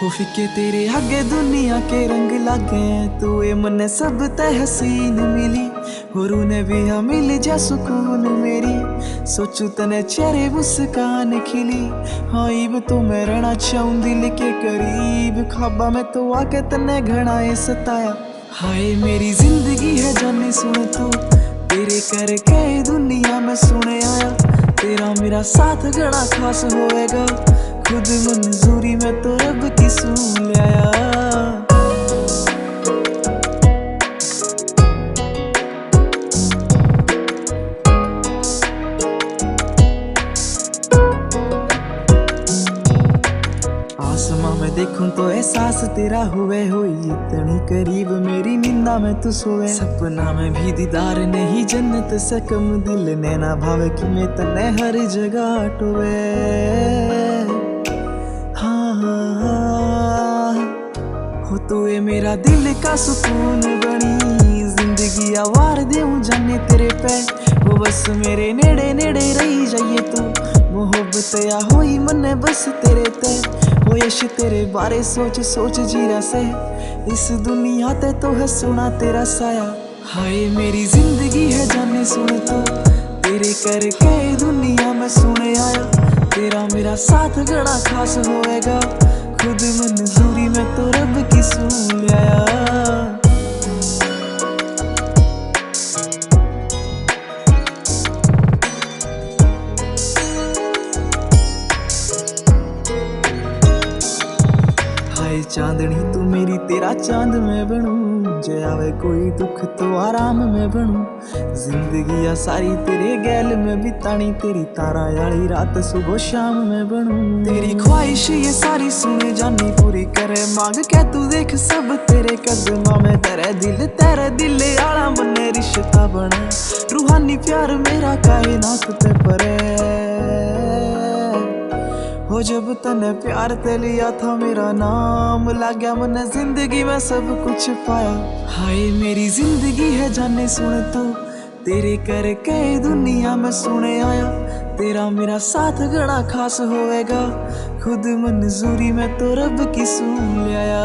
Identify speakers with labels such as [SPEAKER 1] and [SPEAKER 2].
[SPEAKER 1] हो फिके तेरे आगे दुनिया के रंग लागे, तू ये मन सब तय हसीन मिली। और उन्हें भी हाँ मिल जा सुकून मेरी, सोचू तने चेहरे मुस्कान खिली। हाँ इब तो मैं रहना चाहूं दिल के करीब, ख्वाबा में तो आके तने घना ये सताया। हाय मेरी जिंदगी है जाने सुन तू, तेरे करके दुनिया में सुने आया। तेरा मेरा साथ घना खास होएगा, खुद मंजूरी में तो रब की सुन आया। आसमां में देखूं तो एहसास तेरा हुए हुई, इतनी करीब मेरी नींदा में तू सोए। सपना में भी दीदार नहीं जन्नत से कम, दिल ने ना भावे कि मैं तने हर जगह टोए। हो तू ये मेरा दिल का सुकून बनी, जिंदगी आवार देऊं जाने तेरे पे। वो बस मेरे नेड़े नेड़े रही जाइए तू, मोहब्बत या होई मने बस तेरे ते। हो यश तेरे बारे सोच सोच जीरा से, इस दुनिया ते तो है सुना तेरा साया। हाय मेरी जिंदगी है जाने सुन तो, तेरे करके दुनिया में सुने आया। तेरा मेरा साथ घना खास होएगा, खुद मंजूरी में तो रब की सुन आया। हाय चांदनी तू मेरी, तेरा चांद मैं बनूं, जे आवे कोई दुख तो आराम में बनूं। जिंदगी या सारी तेरे गैल में बितानी, तेरी तारा याली रात सुबह शाम में बनूं। तेरी ख्वाहिश ये सारी सुने जानी पूरी करे, मांग के तू देख सब तेरे कदमां में। तेरे दिल आला बने रिश्ता बने, रूहानी प्यार मेरा कायनात पे परे। हो जब तने प्यार ते लिया था मेरा नाम, लाग्या मैंने जिंदगी में सब कुछ पाया। हाय मेरी जिंदगी है जाने सुन तू, तेरे करके दुनिया में सुने आया। तेरा मेरा साथ घना खास होएगा, खुद मंजूरी में तो रब की सुन आया।